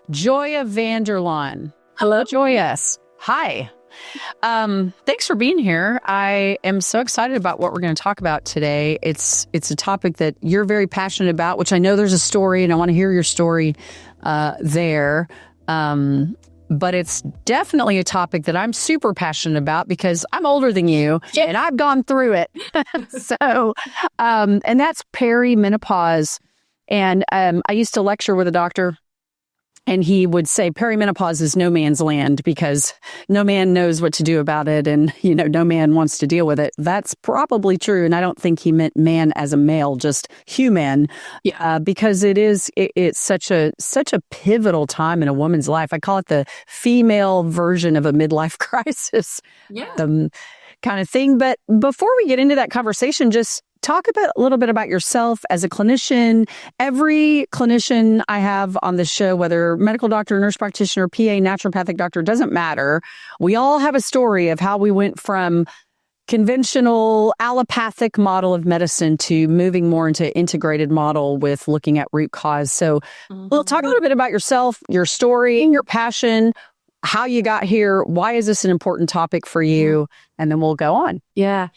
Joya Van Der Laan. Hello. Joya. Hi. Thanks for being here. I am so excited about what we're going to talk about today. It's a topic that you're very passionate about, which I know there's a story, and I want to hear your story there. But it's definitely a topic that I'm super passionate about because I'm older than you and I've gone through it. And that's perimenopause. And I used to lecture with a doctor, and he would say perimenopause is no man's land because no man knows what to do about it. And, no man wants to deal with it. That's probably true. And I don't think he meant man as a male, just human, because it's such a pivotal time in a woman's life. I call it the female version of a midlife crisis kind of thing. But before we get into that conversation, just talk a little bit about yourself as a clinician. Every clinician I have on the show, whether medical doctor, nurse practitioner, PA, naturopathic doctor, doesn't matter. We all have a story of how we went from conventional allopathic model of medicine to moving more into integrated model with looking at root cause. So we'll talk a little bit about yourself, your story, your passion, how you got here. Why is this an important topic for you? And then we'll go on. Yeah.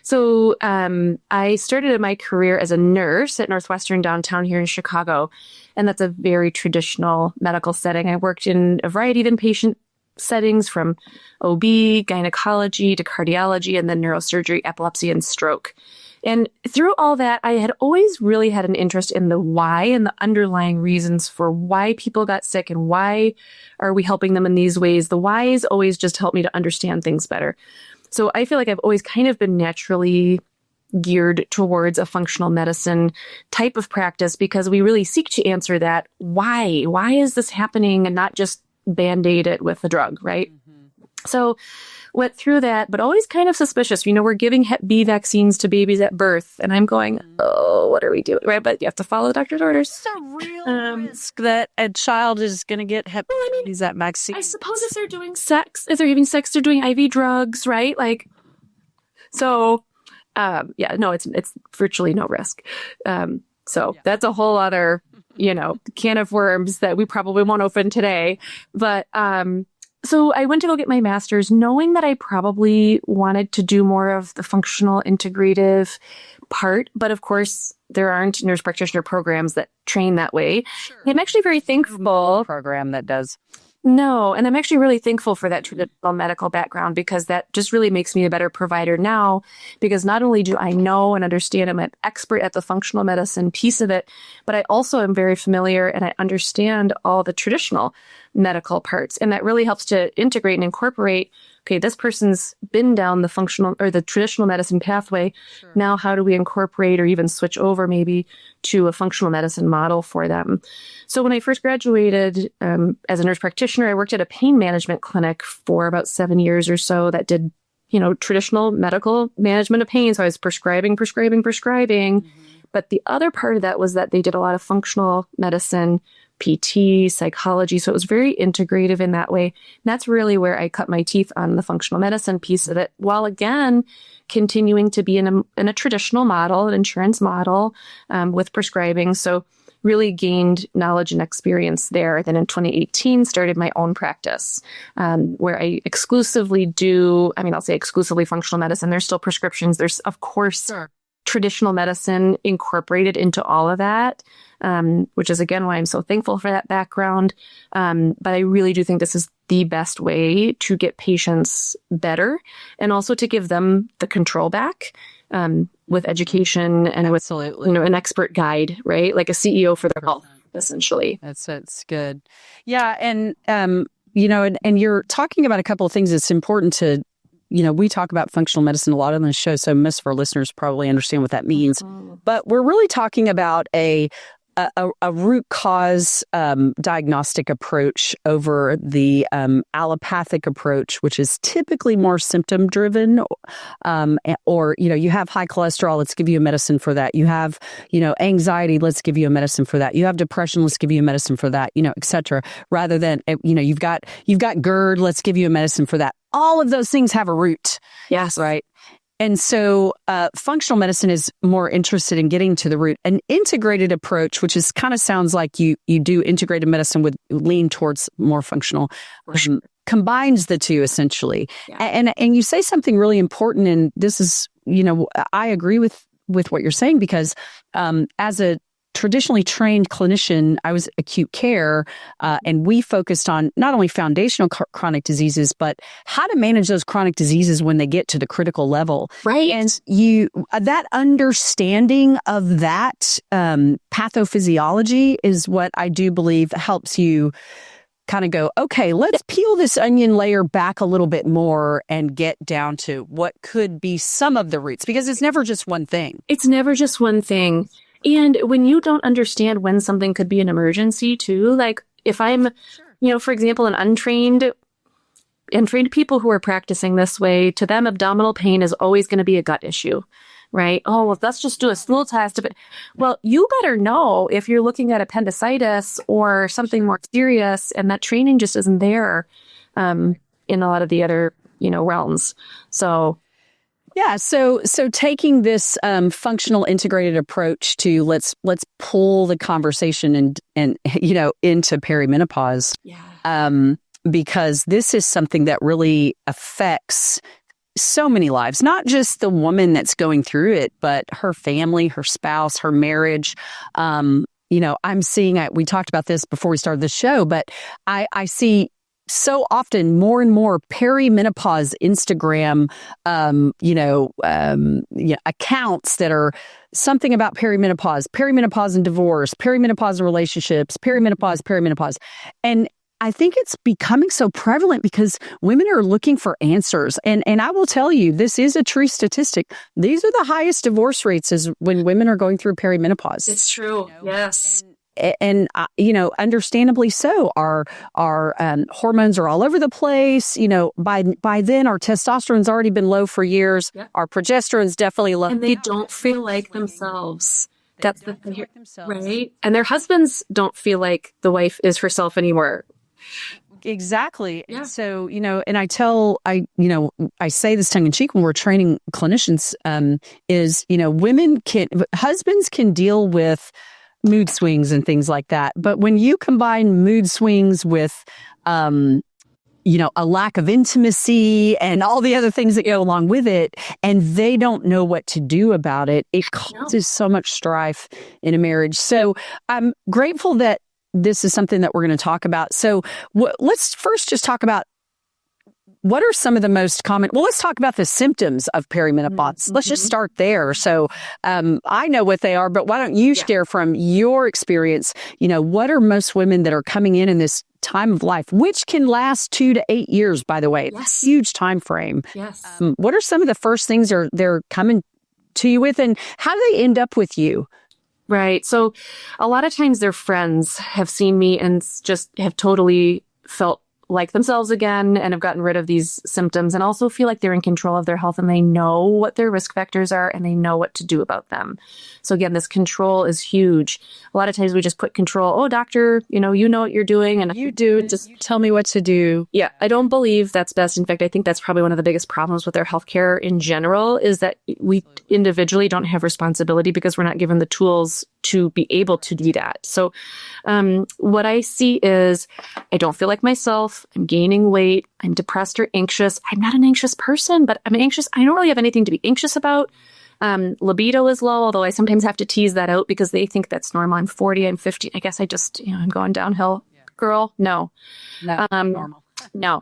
So I started my career as a nurse at Northwestern downtown here in Chicago, and that's a very traditional medical setting. I worked in a variety of inpatient settings from OB, gynecology to cardiology, and then neurosurgery, epilepsy, and stroke. And through all that, I had always really had an interest in the why and the underlying reasons for why people got sick and why are we helping them in these ways. The whys always just helped me to understand things better. So I feel like I've always kind of been naturally geared towards a functional medicine type of practice because we really seek to answer that why. Why is this happening and not just Band-Aid it with a drug, right? So went through that, but always kind of suspicious. We're giving Hep B vaccines to babies at birth, and I'm going, oh, what are we doing? Right? But you have to follow the doctor's orders. It's a real risk that a child is going to get Hep B vaccine. I suppose if they're doing sex, having sex, they're doing IV drugs, right? It's virtually no risk. That's a whole other, can of worms that we probably won't open today. But, so I went to go get my master's knowing that I probably wanted to do more of the functional integrative part. But of course, there aren't nurse practitioner programs that train that way. Sure. I'm actually very thankful. Program that does. No. And I'm actually really thankful for that traditional medical background because that just really makes me a better provider now, because not only do I know and understand, I'm an expert at the functional medicine piece of it, but I also am very familiar and I understand all the traditional medical parts. And that really helps to integrate and incorporate, okay, this person's been down the functional or the traditional medicine pathway. Sure. Now, how do we incorporate or even switch over maybe to a functional medicine model for them? So when I first graduated as a nurse practitioner, I worked at a pain management clinic for about 7 years or so that did, traditional medical management of pain. So I was prescribing. But the other part of that was that they did a lot of functional medicine, PT, psychology. So it was very integrative in that way. And that's really where I cut my teeth on the functional medicine piece of it, while again, continuing to be in a traditional model, an insurance model with prescribing. So really gained knowledge and experience there. Then in 2018, started my own practice where I exclusively I'll say exclusively functional medicine. There's still prescriptions. There's, of course, traditional medicine incorporated into all of that, which is, again, why I'm so thankful for that background. But I really do think this is the best way to get patients better and also to give them the control back with education and with an expert guide, right? Like a CEO for their health, essentially. That's good. Yeah. And, and you're talking about a couple of things that's important to, we talk about functional medicine a lot on the show, so most of our listeners probably understand what that means. But we're really talking about a root cause diagnostic approach over the allopathic approach, which is typically more symptom driven, or you have high cholesterol, let's give you a medicine for that. You have anxiety, let's give you a medicine for that. You have depression, let's give you a medicine for that. etc. Rather than you've got GERD, let's give you a medicine for that. All of those things have a root. Yes, right. And so functional medicine is more interested in getting to the root. An integrated approach, which is kind of sounds like you do integrated medicine with lean towards more functional, combines the two essentially. Yeah. And you say something really important, and this is, I agree with what you're saying, because as a traditionally trained clinician, I was acute care, and we focused on not only foundational chronic diseases, but how to manage those chronic diseases when they get to the critical level. Right. And that understanding of that pathophysiology is what I do believe helps you kind of go, okay, let's peel this onion layer back a little bit more and get down to what could be some of the roots, because it's never just one thing. It's never just one thing. And when you don't understand when something could be an emergency too, like if I'm, for example, an untrained people who are practicing this way, to them, abdominal pain is always going to be a gut issue, right? Oh, well, let's just do a stool test. Well, you better know if you're looking at appendicitis or something more serious, and that training just isn't there in a lot of the other, realms. So yeah. So taking this functional integrated approach to let's pull the conversation and into perimenopause. Yeah. Because this is something that really affects so many lives, not just the woman that's going through it, but her family, her spouse, her marriage. I'm seeing, we talked about this before we started the show, but I see so often more and more perimenopause Instagram, accounts that are something about perimenopause and divorce, perimenopause and relationships, perimenopause. And I think it's becoming so prevalent because women are looking for answers. And I will tell you, this is a true statistic. These are the highest divorce rates is when women are going through perimenopause. It's true. Yes. And understandably so. Our hormones are all over the place. By then our testosterone's already been low for years. Yep. Our progesterone's definitely low. And they don't feel like themselves. That's the thing, right? And their husbands don't feel like the wife is herself anymore. Exactly. Yeah. So, and I say this tongue in cheek when we're training clinicians, husbands can deal with mood swings and things like that. But when you combine mood swings with, a lack of intimacy and all the other things that go along with it, and they don't know what to do about it, it causes so much strife in a marriage. So I'm grateful that this is something that we're going to talk about. So let's first just talk about what are some of the most common, let's talk about the symptoms of perimenopause. Mm-hmm. Let's just start there. So I know what they are, but why don't you share from your experience, what are most women that are coming in this time of life, which can last 2 to 8 years, by the way. Yes. It's a huge time frame. Yes. What are some of the first things they're coming to you with, and how do they end up with you? Right. So a lot of times their friends have seen me and just have totally felt like themselves again and have gotten rid of these symptoms, and also feel like they're in control of their health and they know what their risk factors are and they know what to do about them. So again, this control is huge. A lot of times we just put control. Oh, doctor, you know what you're doing, and you do. Just tell me what to do. Yeah, I don't believe that's best. In fact, I think that's probably one of the biggest problems with our healthcare in general is that we individually don't have responsibility because we're not given the tools to be able to do that. So what I see is I don't feel like myself. I'm gaining weight. I'm depressed or anxious. I'm not an anxious person, but I'm anxious. I don't really have anything to be anxious about. Libido is low, although I sometimes have to tease that out because they think that's normal. I'm 40, I'm 50. I guess I just, I'm going downhill. Yeah. Girl, no. Normal. No.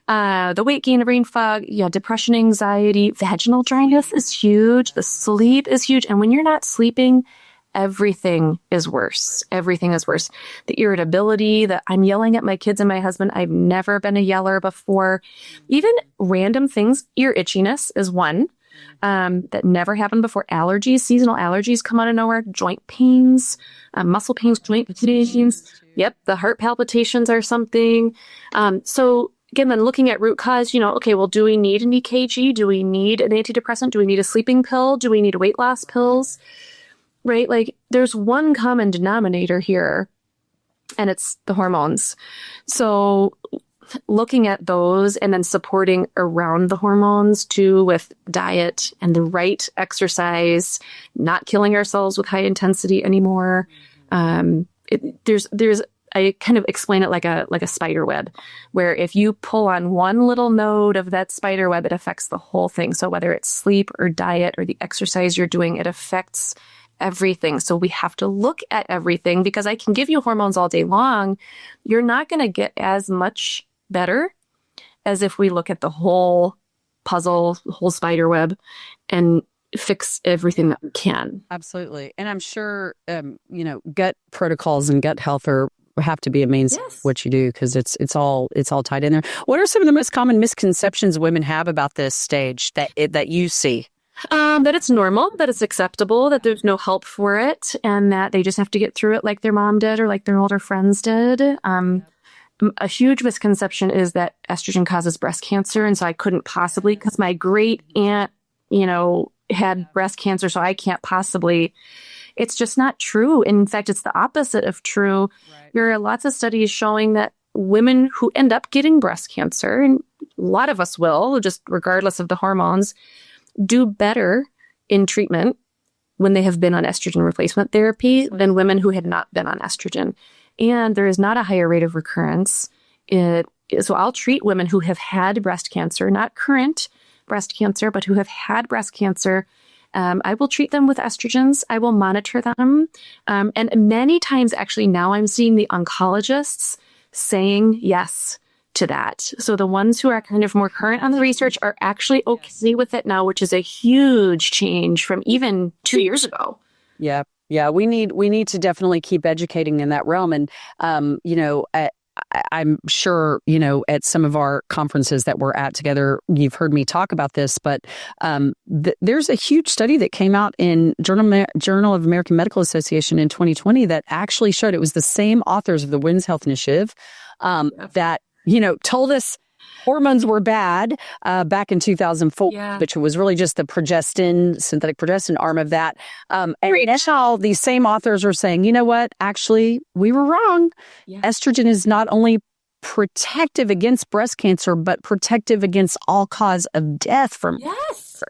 The weight gain, brain fog, depression, anxiety, vaginal dryness is huge. The sleep is huge. And when you're not sleeping, everything is worse. Everything is worse. The irritability, that I'm yelling at my kids and my husband. I've never been a yeller before. Even random things, ear itchiness is one that never happened before. Allergies, seasonal allergies come out of nowhere. Joint pains, muscle pains, joint pains. Yep, the heart palpitations are something. So again, then looking at root cause, okay, well, do we need an EKG? Do we need an antidepressant? Do we need a sleeping pill? Do we need weight loss pills? Right? Like there's one common denominator here, and it's the hormones. So looking at those and then supporting around the hormones too with diet and the right exercise, not killing ourselves with high intensity anymore. I kind of explain it like a spider web, where if you pull on one little node of that spider web, it affects the whole thing. So whether it's sleep or diet or the exercise you're doing, it affects everything. So we have to look at everything, because I can give you hormones all day long. You're not going to get as much better as if we look at the whole puzzle, the whole spider web, and fix everything that we can. Absolutely. And I'm sure, gut protocols and gut health have to be a mainstay of what you do, because it's all tied in there. What are some of the most common misconceptions women have about this stage that you see? That it's normal, that it's acceptable, that there's no help for it, and that they just have to get through it like their mom did or like their older friends did. A huge misconception is that estrogen causes breast cancer, and so I couldn't possibly, because my great aunt, had breast cancer, so I can't possibly. It's just not true. In fact, it's the opposite of true. Right. There are lots of studies showing that women who end up getting breast cancer, and a lot of us will, just regardless of the hormones, do better in treatment when they have been on estrogen replacement therapy than women who had not been on estrogen. And there is not a higher rate of recurrence. So I'll treat women who have had breast cancer, not current breast cancer, but who have had breast cancer. I will treat them with estrogens. I will monitor them. And many times, actually, now I'm seeing the oncologists saying yes to that. So the ones who are kind of more current on the research are actually okay with it now, which is a huge change from even 2 years ago. Yeah. Yeah. We need to definitely keep educating in that realm. And, I'm sure, at some of our conferences that we're at together, you've heard me talk about this, but there's a huge study that came out in Journal of American Medical Association in 2020 that actually showed, it was the same authors of the Women's Health Initiative that, told us hormones were bad back in 2004, which was really just the synthetic progestin arm of that. And now these same authors are saying, you know what, actually, we were wrong. Yeah. Estrogen is not only protective against breast cancer, but protective against all cause of death from cancer.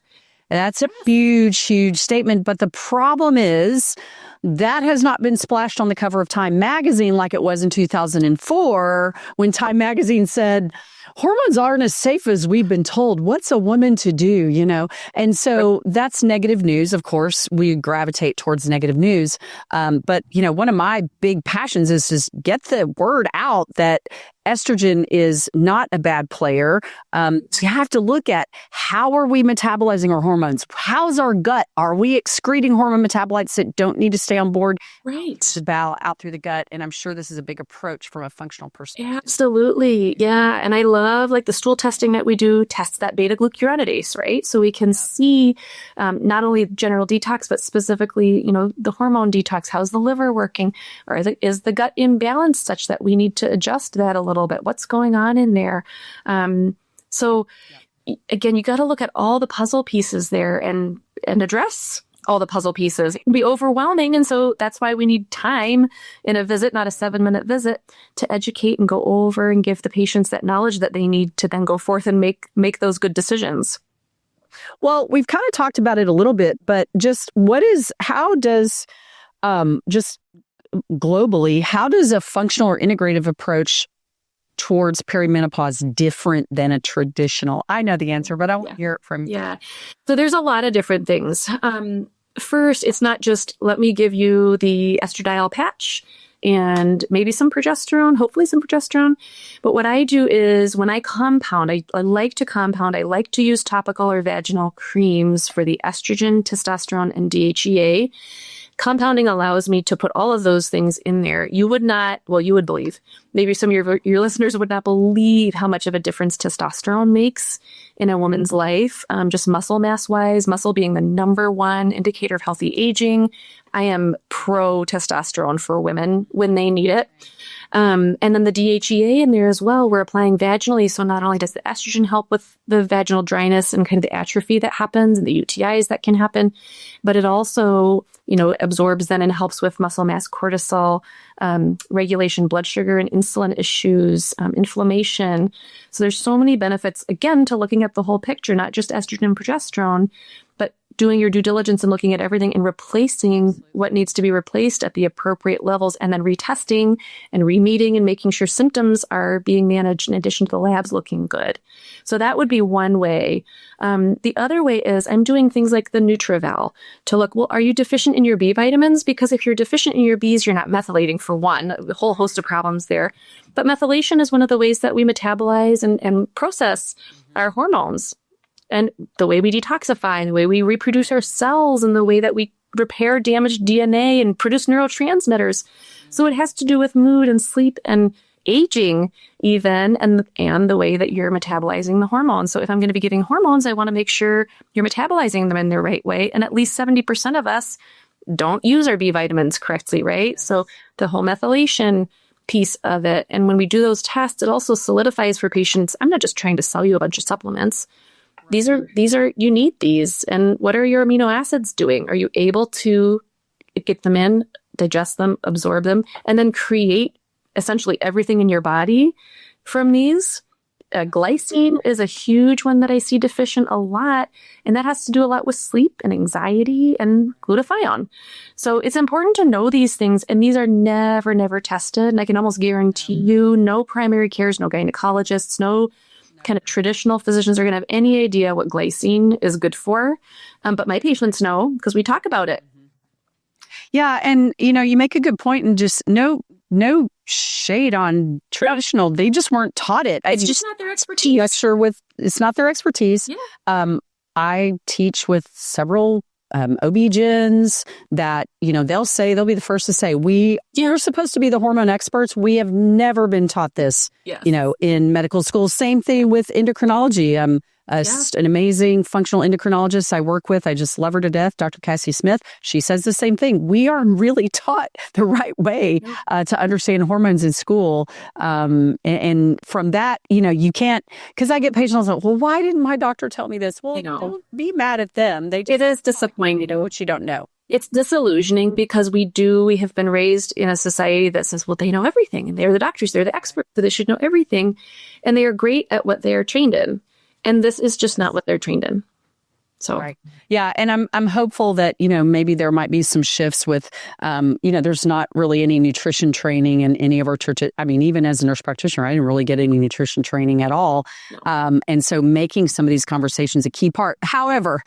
That's a huge, huge statement. But the problem is that has not been splashed on the cover of Time magazine like it was in 2004 when Time magazine said, hormones aren't as safe as we've been told. What's a woman to do, And so that's negative news. Of course, we gravitate towards negative news. But, one of my big passions is to get the word out that estrogen is not a bad player. So you have to look at, how are we metabolizing our hormones? How's our gut? Are we excreting hormone metabolites that don't need to stay on board? Right. To bow out through the gut. And I'm sure this is a big approach from a functional perspective. Absolutely. Yeah. And I love the stool testing that we do tests that beta glucuronidase, right? So we can see not only general detox, but specifically, the hormone detox. How's the liver working? Or is the gut imbalanced such that we need to adjust that a little bit? What's going on in there? Again, you got to look at all the puzzle pieces there and address all the puzzle pieces. It can be overwhelming. And so that's why we need time in a visit, not a 7-minute visit, to educate and go over and give the patients that knowledge that they need to then go forth and make those good decisions. Well, we've kind of talked about it a little bit, but just how does just globally, how does a functional or integrative approach towards perimenopause different than a traditional? I know the answer, but I want to hear it from you. Yeah. So there's a lot of different things. First, it's not just, let me give you the estradiol patch and maybe some progesterone, hopefully some progesterone. But what I do is when I compound, I like to compound. I like to use topical or vaginal creams for the estrogen, testosterone, and DHEA. Compounding allows me to put all of those things in there. You would believe, maybe some of your listeners would not believe how much of a difference testosterone makes in a woman's life, just muscle mass wise, muscle being the number one indicator of healthy aging. I am pro testosterone for women when they need it. And then the DHEA in there as well, we're applying vaginally. So not only does the estrogen help with the vaginal dryness and kind of the atrophy that happens and the UTIs that can happen, but it also absorbs then and helps with muscle mass, cortisol, regulation, blood sugar and insulin issues, inflammation. So there's so many benefits, again, to looking at the whole picture, not just estrogen and progesterone, but doing your due diligence and looking at everything and replacing what needs to be replaced at the appropriate levels, and then retesting and re-meeting and making sure symptoms are being managed in addition to the labs looking good. So that would be one way. The other way is I'm doing things like the NutriVal to look, well, are you deficient in your B vitamins? Because if you're deficient in your Bs, you're not methylating for one, a whole host of problems there. But methylation is one of the ways that we metabolize and process our hormones. And the way we detoxify, and the way we reproduce our cells, and the way that we repair damaged DNA and produce neurotransmitters. So it has to do with mood and sleep and aging even, and the way that you're metabolizing the hormones. So if I'm going to be giving hormones, I want to make sure you're metabolizing them in the right way. And at least 70% of us don't use our B vitamins correctly, right? So the whole methylation piece of it. And when we do those tests, it also solidifies for patients, I'm not just trying to sell you a bunch of supplements. These are, you need these. And what are your amino acids doing? Are you able to get them in, digest them, absorb them, and then create essentially everything in your body from these? Glycine is a huge one that I see deficient a lot. And that has to do a lot with sleep and anxiety and glutathione. So it's important to know these things. And these are never tested. And I can almost guarantee you no primary cares, no gynecologists, no kind of traditional physicians are going to have any idea what glycine is good for. But my patients know because we talk about it. Yeah. And, you make a good point, and just no shade on traditional. They just weren't taught it. It's just not their expertise. It's not their expertise. Yeah. I teach with several OB-GYNs that, they'll be the first to say, you're supposed to be the hormone experts. We have never been taught this, yes. In medical school. Same thing with endocrinology. An amazing functional endocrinologist I work with. I just love her to death, Dr. Cassie Smith. She says the same thing. We aren't really taught the right way to understand hormones in school. And from that, you can't, because I get patients like, well, why didn't my doctor tell me this? Well, don't be mad at them. It is disappointing, what you don't know. It's disillusioning because we have been raised in a society that says, well, they know everything and they're the doctors, they're the experts, so they should know everything. And they are great at what they are trained in. And this is just not what they're trained in. So, right. Yeah. And I'm hopeful that, maybe there might be some shifts with, there's not really any nutrition training in any of our churches. I mean, even as a nurse practitioner, I didn't really get any nutrition training at all. No. And so making some of these conversations a key part. However,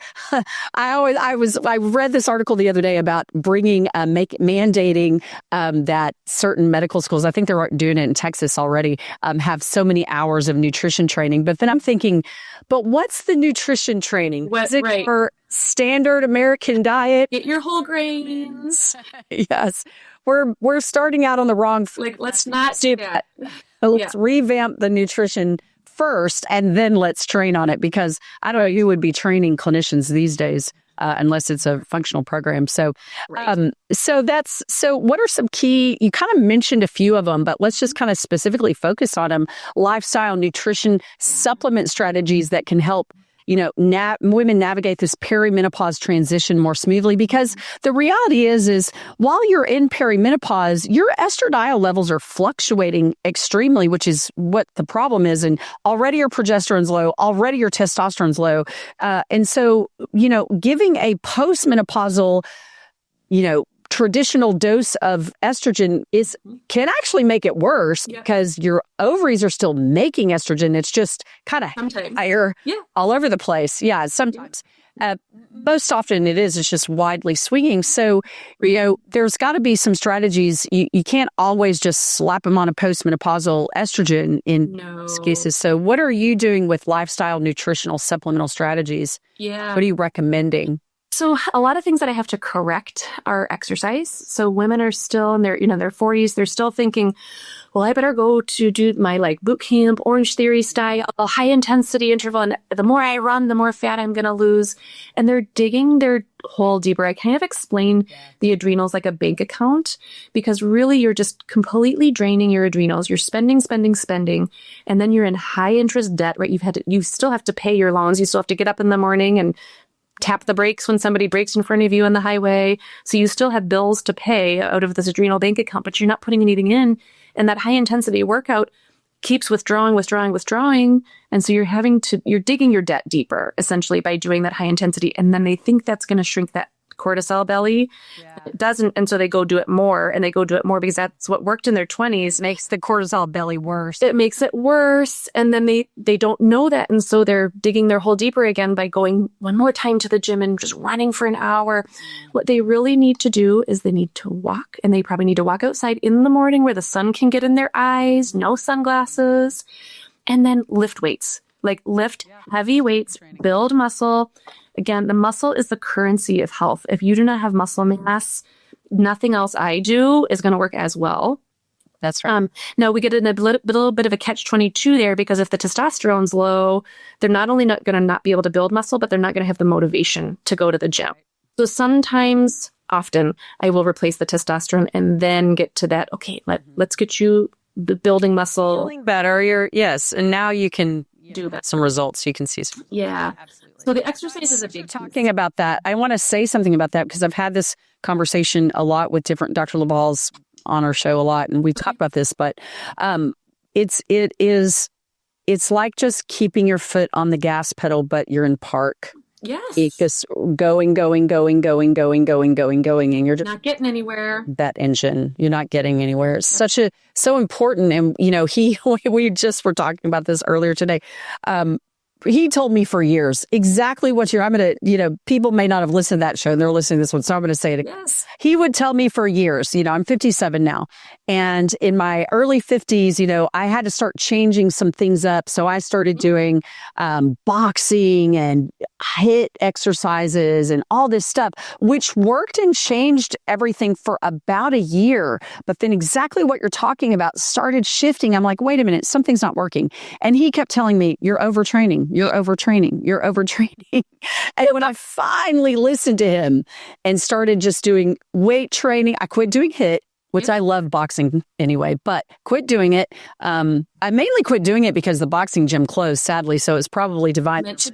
I read this article the other day about mandating that certain medical schools, I think they're doing it in Texas already, have so many hours of nutrition training. But then I'm thinking, but what's the nutrition training? Is it for standard American diet? Get your whole grains. Yes. We're starting out on the wrong foot. Let's not do that. Let's revamp the nutrition first, and then let's train on it, because I don't know, you would be training clinicians these days unless it's a functional program. So, so what are some key, you kind of mentioned a few of them, but let's just kind of specifically focus on them. Lifestyle, nutrition, supplement strategies that can help women navigate this perimenopause transition more smoothly, because the reality is while you're in perimenopause, your estradiol levels are fluctuating extremely, which is what the problem is. And already your progesterone's low, already your testosterone's low. And so, giving a postmenopausal, traditional dose of estrogen can actually make it worse, because your ovaries are still making estrogen. It's just kind of higher all over the place. Yeah, sometimes. Most often it's just widely swinging. So, there's got to be some strategies. You can't always just slap them on a postmenopausal estrogen in most cases. So what are you doing with lifestyle, nutritional, supplemental strategies? Yeah. What are you recommending? So a lot of things that I have to correct are exercise. So women are still in their 40s. They're still thinking, well, I better go to do my boot camp, Orange Theory style, high intensity interval. And the more I run, the more fat I'm going to lose. And they're digging their hole deeper. I kind of explain the adrenals like a bank account, because really you're just completely draining your adrenals. You're spending. And then you're in high interest debt, right? You still have to pay your loans. You still have to get up in the morning and tap the brakes when somebody brakes in front of you on the highway. So you still have bills to pay out of this adrenal bank account, but you're not putting anything in. And that high intensity workout keeps withdrawing. And so you're digging your debt deeper, essentially, by doing that high intensity. And then they think that's going to shrink that cortisol belly. Yeah. It doesn't. And so they go do it more, and they go do it more because that's what worked in their 20s. Makes the cortisol belly worse. It makes it worse. And then they don't know that. And so they're digging their hole deeper again by going one more time to the gym and just running for an hour. What they really need to do is they need to walk, and they probably need to walk outside in the morning where the sun can get in their eyes, no sunglasses, and then lift weights. Like lift heavy weights, build muscle. Again, the muscle is the currency of health. If you do not have muscle mass, nothing else I do is going to work as well. That's right. Now, we get in a little bit of a catch-22 there, because if the testosterone's low, they're not only not going to not be able to build muscle, but they're not going to have the motivation to go to the gym. So often, I will replace the testosterone and then get to that, okay, let's get you building muscle. Feeling better. And now you can do some results. You can see some. Yeah. Absolutely. So the exercise is a big talking about that. I want to say something about that, because I've had this conversation a lot with different Dr. LaBalle's on our show a lot, and we've talked about this, but it's like just keeping your foot on the gas pedal, but you're in park. Yes. It's just going, and you're just not getting anywhere. That engine, you're not getting anywhere. It's so important. And, we just were talking about this earlier today. He told me for years exactly what I'm going to, people may not have listened to that show and they're listening to this one, so I'm going to say it again. Yes. He would tell me for years, I'm 57 now. And in my early 50s, I had to start changing some things up. So I started doing boxing and HIIT exercises and all this stuff, which worked and changed everything for about a year. But then exactly what you're talking about started shifting. I'm like, wait a minute, something's not working. And he kept telling me, you're overtraining. And when I finally listened to him and started just doing weight training, I quit doing HIIT, which I love boxing anyway, but quit doing it. I mainly quit doing it because the boxing gym closed, sadly. So it's probably meant to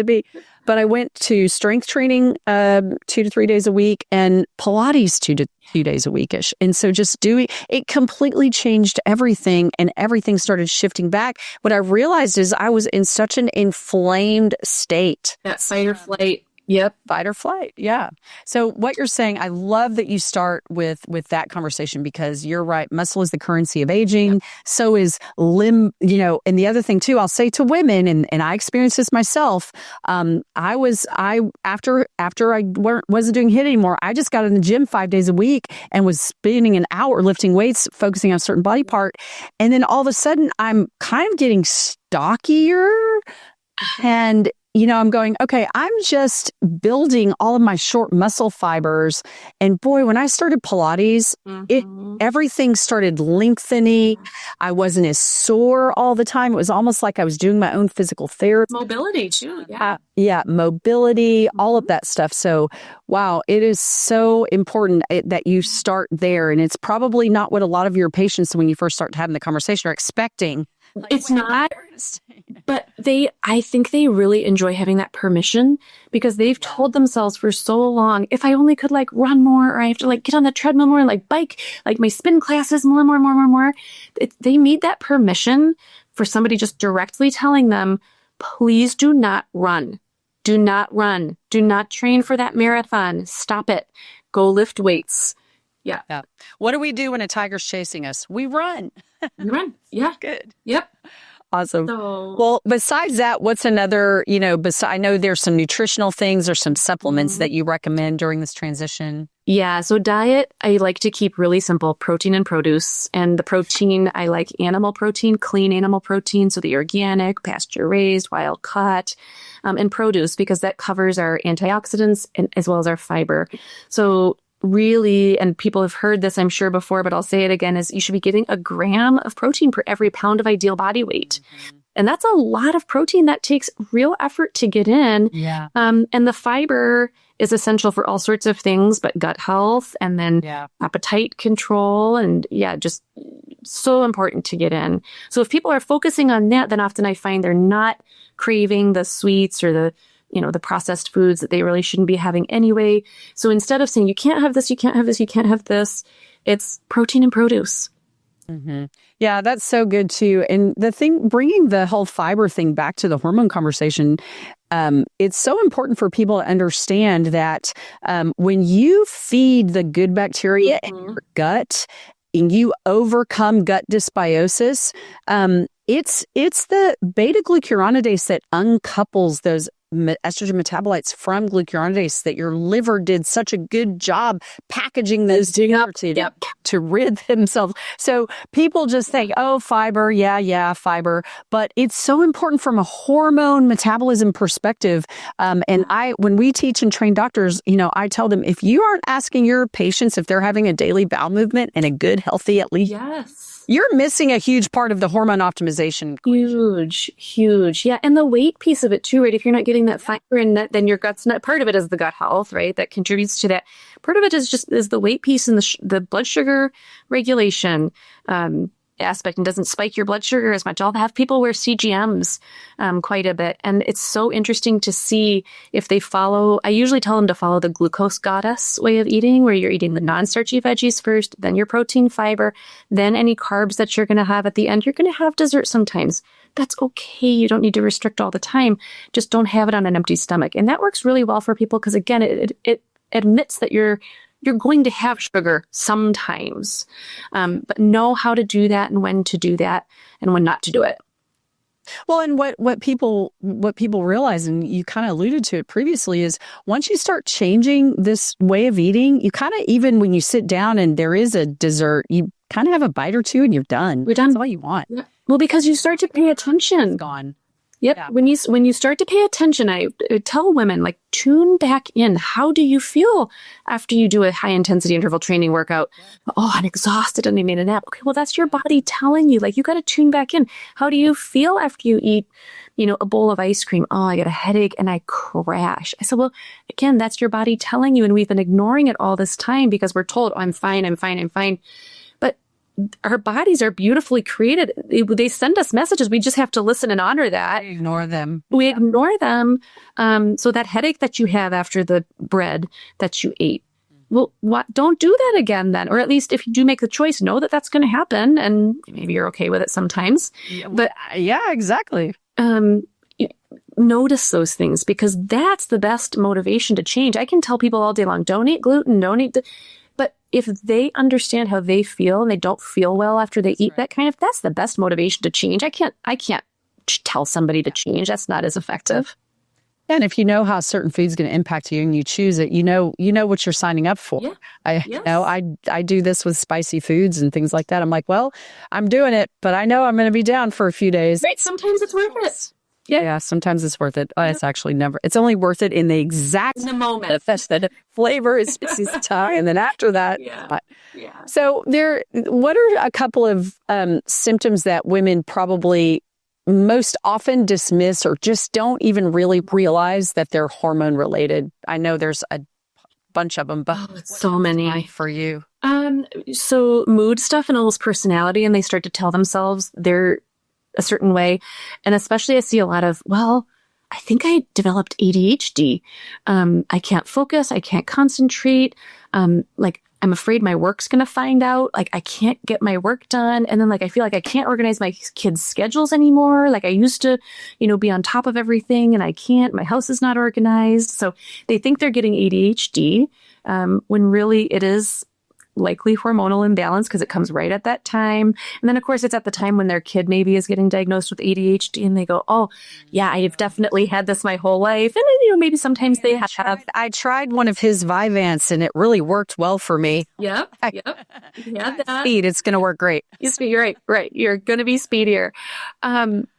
be. But I went to strength training 2 to 3 days a week, and Pilates 2 to 2 days a weekish. And so just doing it completely changed everything, and everything started shifting back. What I realized is I was in such an inflamed state. That fight or flight. Yep. Fight or flight. Yeah. So what you're saying, I love that you start with that conversation, because you're right. Muscle is the currency of aging. Yep. So is and the other thing too, I'll say to women, and I experienced this myself. After I wasn't doing HIIT anymore, I just got in the gym 5 days a week and was spending an hour lifting weights, focusing on a certain body part. And then all of a sudden I'm kind of getting stockier, and I'm going, okay, I'm just building all of my short muscle fibers. And boy, when I started Pilates, everything started lengthening. I wasn't as sore all the time. It was almost like I was doing my own physical therapy. Mobility too. Yeah. Mobility, all of that stuff. So, wow, it is so important that you start there. And it's probably not what a lot of your patients, when you first start having the conversation, are expecting. It's not, but I think they really enjoy having that permission, because they've told themselves for so long, if I only could run more, or I have to get on the treadmill more, bike, my spin classes more. They need that permission for somebody just directly telling them, please do not run. Do not run. Do not train for that marathon. Stop it. Go lift weights. Yeah. What do we do when a tiger's chasing us? We run. We run. Yeah. Good. Yep. Awesome. Well, besides that, what's another, I know there's some nutritional things or some supplements that you recommend during this transition. Yeah. So diet, I like to keep really simple: protein and produce. And the protein, I like animal protein, clean animal protein. So the organic, pasture raised, wild caught, and produce, because that covers our antioxidants and as well as our fiber. So really, and people have heard this, I'm sure, before, but I'll say it again, is you should be getting a gram of protein per every pound of ideal body weight. And that's a lot of protein that takes real effort to get in. Yeah. And the fiber is essential for all sorts of things, but gut health, and then appetite control, and just so important to get in. So if people are focusing on that, then often I find they're not craving the sweets or the the processed foods that they really shouldn't be having anyway. So instead of saying, you can't have this, you can't have this, you can't have this, it's protein and produce. Mm-hmm. Yeah, that's so good too. And the thing, bringing the whole fiber thing back to the hormone conversation, it's so important for people to understand that when you feed the good bacteria in your gut and you overcome gut dysbiosis, it's the beta glucuronidase that uncouples those estrogen metabolites from glucuronidase that your liver did such a good job packaging those together to rid themselves. So people just think, oh, fiber, yeah, fiber. But it's so important from a hormone metabolism perspective. And when we teach and train doctors, I tell them, if you aren't asking your patients if they're having a daily bowel movement and a good, healthy, at least, you're missing a huge part of the hormone optimization. Huge. Yeah. And the weight piece of it too, right? If you're not getting that fiber in that, then your gut's not, part of it is the gut health, right? That contributes to that. Part of it is the weight piece and the blood sugar regulation, aspect, and doesn't spike your blood sugar as much. I'll have people wear CGMs quite a bit. And it's so interesting to see if they follow, I usually tell them to follow the glucose goddess way of eating, where you're eating the non-starchy veggies first, then your protein, fiber, then any carbs that you're going to have at the end. You're going to have dessert sometimes. That's okay. You don't need to restrict all the time. Just don't have it on an empty stomach. And that works really well for people because, again, it admits that you're going to have sugar sometimes, but know how to do that and when to do that and when not to do it. Well, and what people realize, and you kind of alluded to it previously, is once you start changing this way of eating, you kind of, even when you sit down and there is a dessert, you kind of have a bite or two and you're done. We're done. That's all you want. Yeah. Well, because you start to pay attention. It's gone. Yep. Yeah. When you start to pay attention, I tell women, like, tune back in. How do you feel after you do a high intensity interval training workout? Yeah. Oh, I'm exhausted and I made a nap. Okay, well, that's your body telling you, like, you got to tune back in. How do you feel after you eat, a bowl of ice cream? Oh, I get a headache and I crash. I said, well, again, that's your body telling you. And we've been ignoring it all this time because we're told, oh, I'm fine. Our bodies are beautifully created. They send us messages. We just have to listen and honor that. We ignore them. So that headache that you have after the bread that you ate, well, don't do that again then. Or at least if you do make the choice, know that that's going to happen. And maybe you're okay with it sometimes. But yeah, exactly. Notice those things, because that's the best motivation to change. I can tell people all day long, don't eat gluten, don't eat but if they understand how they feel and they don't feel well after they eat that's the best motivation to change. I can't tell somebody to change. That's not as effective. And if you know how a certain food's going to impact you and you choose it, you know what you're signing up for. Yeah. I do this with spicy foods and things like that. I'm like, well, I'm doing it, but I know I'm going to be down for a few days. Right. Sometimes it's worth it. Yeah, sometimes it's worth it. It's actually never. It's only worth it in the moment. The flavor is tough, and then after that. So what are a couple of symptoms that women probably most often dismiss or just don't even really realize that they're hormone related? I know there's a bunch of them, but so many for you. So mood stuff and almost personality, and they start to tell themselves they're a certain way. And especially I see a lot of, well, I think I developed ADHD. I can't focus. I can't concentrate. Like, I'm afraid my work's going to find out. Like, I can't get my work done. And then, like, I feel like I can't organize my kids' schedules anymore. Like, I used to, be on top of everything, and I can't. My house is not organized. So they think they're getting ADHD, when really it is likely hormonal imbalance, because it comes right at that time. And then, of course, it's at the time when their kid maybe is getting diagnosed with ADHD, and they go, oh, yeah, I've definitely had this my whole life. And then, maybe sometimes they have. I tried one of his Vyvanse, and it really worked well for me. Yep. Speed, it's going to work great. You're right. You're going to be speedier.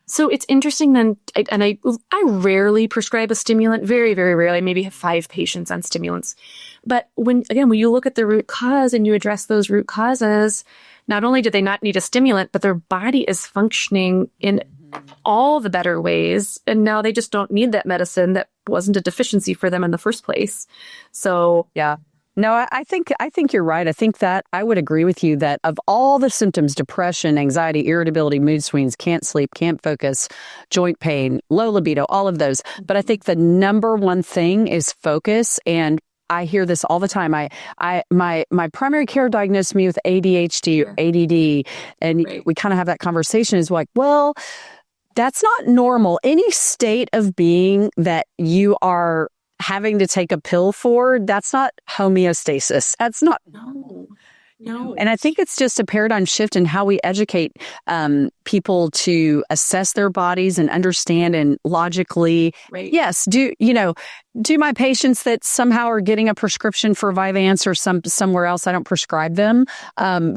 So it's interesting then, and I rarely prescribe a stimulant, very, very rarely. I maybe have 5 patients on stimulants. But when you look at the root cause and you address those root causes, not only do they not need a stimulant, but their body is functioning in all the better ways. And now they just don't need that medicine that wasn't a deficiency for them in the first place. So yeah. No, I think you're right. I think that I would agree with you that of all the symptoms, depression, anxiety, irritability, mood swings, can't sleep, can't focus, joint pain, low libido, all of those. But I think the number one thing is focus. And I hear this all the time. My primary care diagnosed me with ADHD or ADD, and we kind of have that conversation is like, well, that's not normal. Any state of being that you are having to take a pill for, that's not homeostasis. That's not. No. And I think it's just a paradigm shift in how we educate people to assess their bodies and understand and logically, yes, do my patients that somehow are getting a prescription for Vyvanse or somewhere else, I don't prescribe them.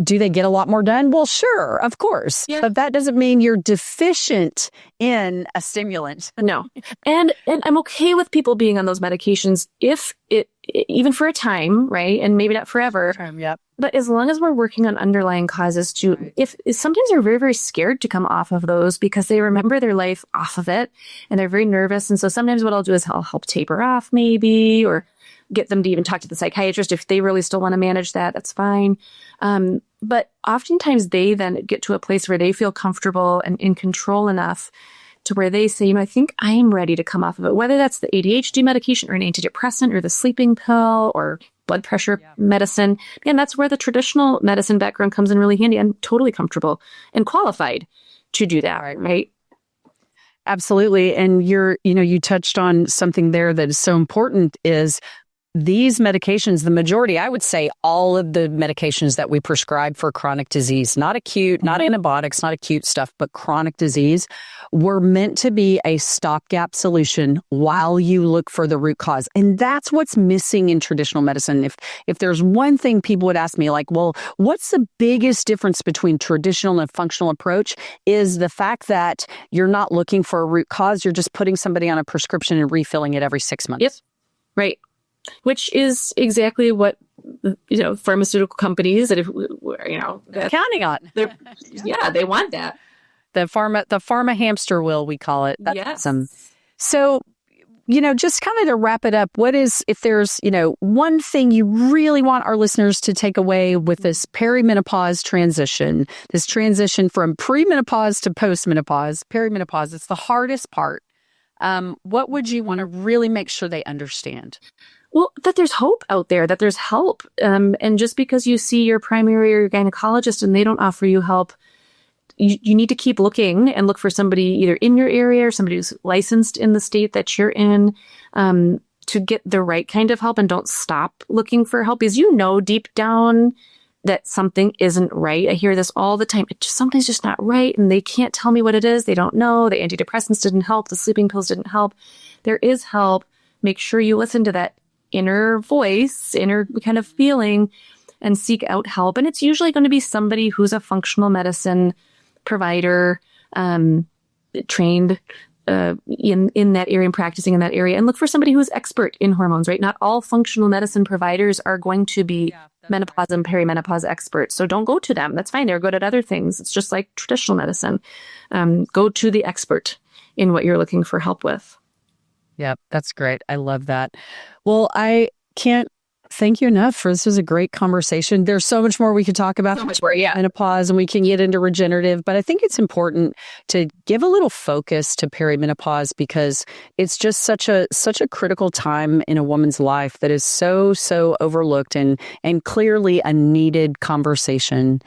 Do they get a lot more done? Well, sure, of course. Yeah. But that doesn't mean you're deficient in a stimulant. No. And I'm okay with people being on those medications if it, even for a time, right? And maybe not forever. Yep. But as long as we're working on underlying causes to, if sometimes they're very, very scared to come off of those because they remember their life off of it and they're very nervous. And so sometimes what I'll do is I'll help taper off maybe, or get them to even talk to the psychiatrist. If they really still want to manage that, that's fine. But oftentimes they then get to a place where they feel comfortable and in control enough to where they say, I think I'm ready to come off of it, whether that's the ADHD medication or an antidepressant or the sleeping pill or blood pressure medicine. And that's where the traditional medicine background comes in really handy. I'm totally comfortable and qualified to do that, right? Absolutely. And you touched on something there that is so important is these medications, the majority, I would say all of the medications that we prescribe for chronic disease, not acute, not antibiotics, not acute stuff, but chronic disease, were meant to be a stopgap solution while you look for the root cause. And that's what's missing in traditional medicine. If there's one thing people would ask me, like, well, what's the biggest difference between traditional and functional approach is the fact that you're not looking for a root cause. You're just putting somebody on a prescription and refilling it every 6 months. Yes. Right. Which is exactly what, pharmaceutical companies that, they're counting on. They want that. The pharma hamster wheel, we call it. That's awesome. So, just kind of to wrap it up, if there's, one thing you really want our listeners to take away with this perimenopause transition, this transition from premenopause to postmenopause, perimenopause, it's the hardest part. What would you want to really make sure they understand? Well, that there's hope out there, that there's help. And just because you see your primary or your gynecologist and they don't offer you help, you need to keep looking and look for somebody either in your area or somebody who's licensed in the state that you're in to get the right kind of help, and don't stop looking for help because deep down that something isn't right. I hear this all the time. Something's just not right and they can't tell me what it is. They don't know. The antidepressants didn't help. The sleeping pills didn't help. There is help. Make sure you listen to that inner voice, inner kind of feeling, and seek out help. And it's usually going to be somebody who's a functional medicine provider, trained in that area and practicing in that area. And look for somebody who's expert in hormones, right? Not all functional medicine providers are going to be menopause and perimenopause experts. So don't go to them. That's fine. They're good at other things. It's just like traditional medicine. Go to the expert in what you're looking for help with. Yep, that's great. I love that. Well, I can't thank you enough for this was a great conversation. There's so much more we could talk about. So much more, menopause, and we can get into regenerative, but I think it's important to give a little focus to perimenopause because it's just such a critical time in a woman's life that is so overlooked and clearly a needed conversation.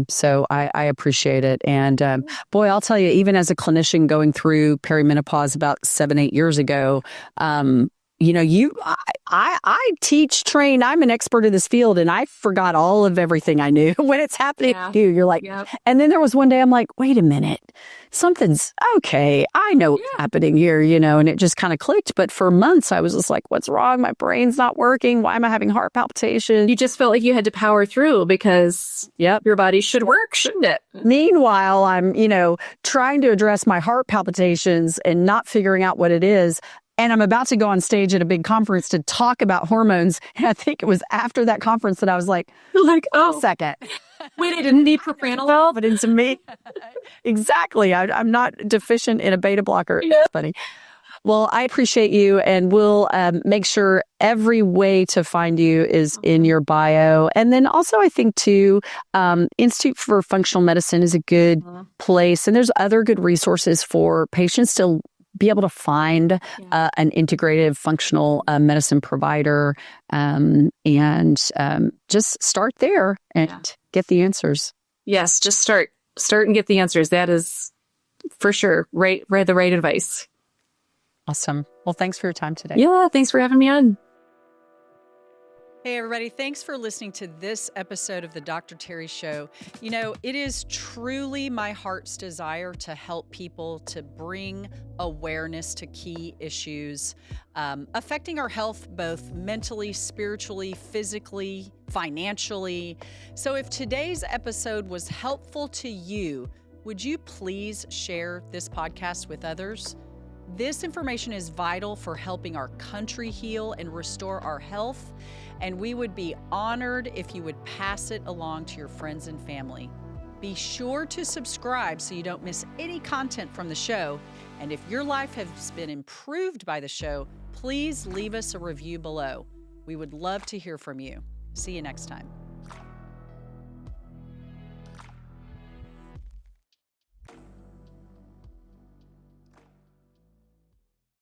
So I appreciate it. And boy, I'll tell you, even as a clinician going through perimenopause about 7-8 years ago, I teach, train, I'm an expert in this field and I forgot all of everything I knew when it's happening to you. You're like, and then there was one day I'm like, wait a minute, something's okay. I know what's happening here, and it just kind of clicked. But for months I was just like, what's wrong? My brain's not working. Why am I having heart palpitations? You just felt like you had to power through because your body should work, shouldn't it? Meanwhile, I'm, trying to address my heart palpitations and not figuring out what it is. And I'm about to go on stage at a big conference to talk about hormones. And I think it was after that conference that I was like, oh, second. Wait, I didn't need propranolol? But into me. Exactly. I'm not deficient in a beta blocker. It's funny. Well, I appreciate you, and we'll make sure every way to find you is in your bio. And then also, I think, too, Institute for Functional Medicine is a good place. And there's other good resources for patients to be able to find an integrative functional medicine provider and just start there and get the answers. Yes, just start and get the answers. That is for sure the right advice. Awesome. Well, thanks for your time today. Yeah, thanks for having me on. Hey, everybody. Thanks for listening to this episode of the Dr. Terri Show. You know, it is truly my heart's desire to help people to bring awareness to key issues affecting our health, both mentally, spiritually, physically, financially. So if today's episode was helpful to you, would you please share this podcast with others? This information is vital for helping our country heal and restore our health, and we would be honored if you would pass it along to your friends and family. Be sure to subscribe so you don't miss any content from the show, and if your life has been improved by the show, please leave us a review below. We would love to hear from you. See you next time.